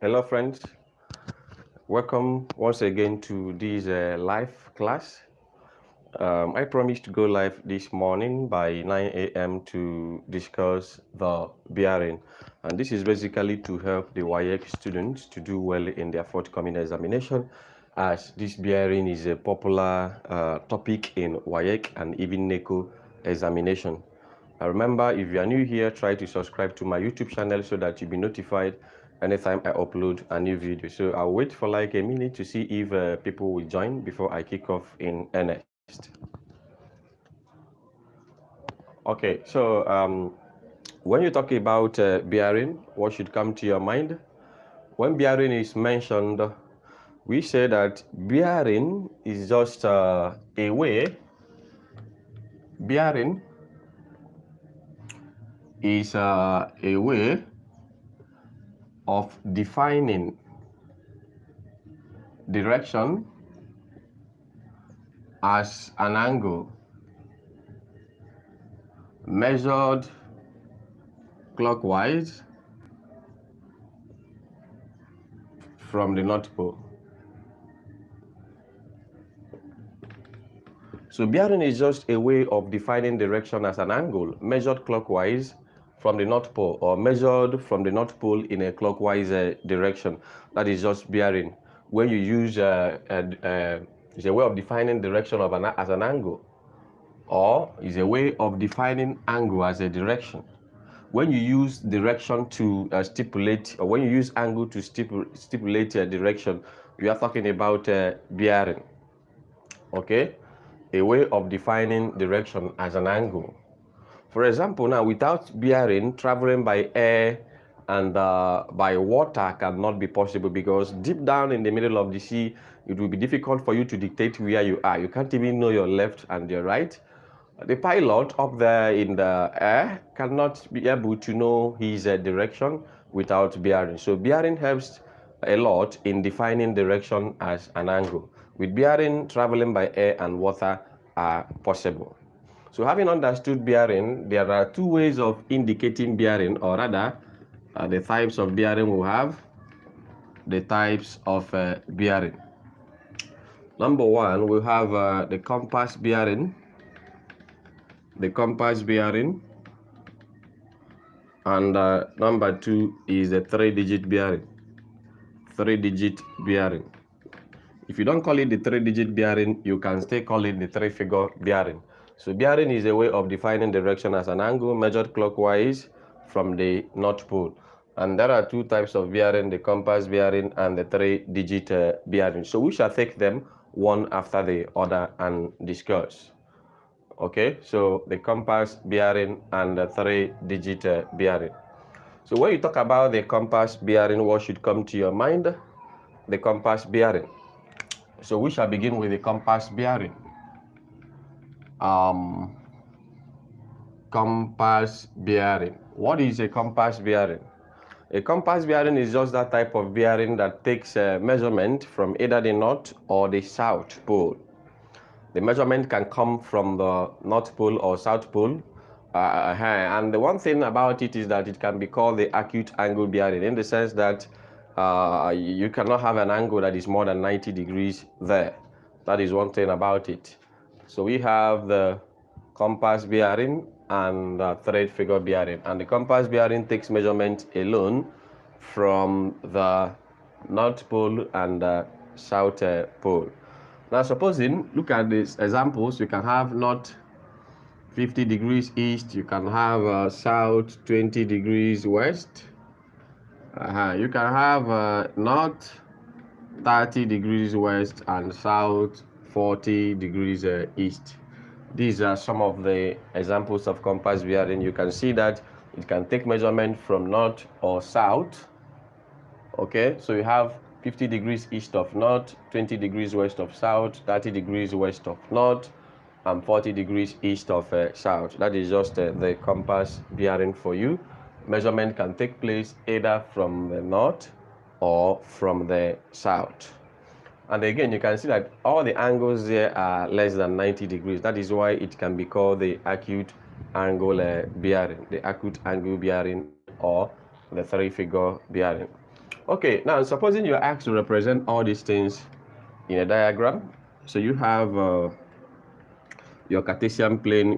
Hello, friends. Welcome once again to this live class. I promised to go live this morning by 9 a.m. to discuss the bearing. And this is basically to help the WAEC students to do well in their forthcoming examination, as this bearing is a popular topic in WAEC and even NECO examination. Remember, if you are new here, try to subscribe to my YouTube channel so that you'll be notified anytime I upload a new video. So I'll wait for like a minute to see if people will join before I kick off in earnest. Okay, so when you talk about bearing, what should come to your mind? When bearing is mentioned, we say that bearing is just a way. Bearing is a way of defining direction as an angle measured clockwise from the North Pole. So bearing is just a way of defining direction as an angle measured clockwise from the North Pole, or measured from the North Pole in a clockwise direction. That is just bearing. When you use it's a way of defining direction of as an angle, or is a way of defining angle as a direction. When you use direction to stipulate, or when you use angle to stipulate a direction, you are talking about bearing. Okay, a way of defining direction as an angle. For example, now without bearing, traveling by air and by water cannot be possible, because deep down in the middle of the sea, it will be difficult for you to dictate where you are. You can't even know your left and your right. The pilot up there in the air cannot be able to know his direction without bearing. So bearing helps a lot in defining direction as an angle. With bearing, traveling by air and water are possible. So having understood bearing, there are two ways of indicating bearing, or rather, the types of bearing we have, the types of bearing. Number one, we have the compass bearing. The compass bearing. And number two is a 3-digit bearing. 3-digit bearing. If you don't call it the 3-digit bearing, you can still call it the 3-figure bearing. So bearing is a way of defining direction as an angle measured clockwise from the North Pole. And there are two types of bearing, the compass bearing and the 3-digit bearing. So we shall take them one after the other and discuss. Okay, so the compass bearing and the 3-digit bearing. So when you talk about the compass bearing, what should come to your mind? The compass bearing. So we shall begin with the compass bearing. Compass bearing. What is a compass bearing? A compass bearing is just that type of bearing that takes a measurement from either the North or the South Pole. The measurement can come from the North Pole or South Pole. And the one thing about it is that it can be called the acute angle bearing, in the sense that you cannot have an angle that is more than 90 degrees there. That is one thing about it. So we have the compass bearing and the thread figure bearing. And the compass bearing takes measurement alone from the North Pole and the South Pole. Now supposing, look at these examples, you can have north 50 degrees east, you can have south 20 degrees west, you can have north 30 degrees west and south 40 degrees east. These are some of the examples of compass bearing. You can see that it can take measurement from north or south. Okay, so you have 50 degrees east of north, 20 degrees west of south, 30 degrees west of north, and 40 degrees east of south. That is just the compass bearing for you. Measurement can take place either from the north or from the south. And again, you can see that all the angles there are less than 90 degrees. That is why it can be called the acute angle bearing, the acute angle bearing, or the 3-figure bearing. Okay, now supposing you're asked to represent all these things in a diagram. So you have your Cartesian plane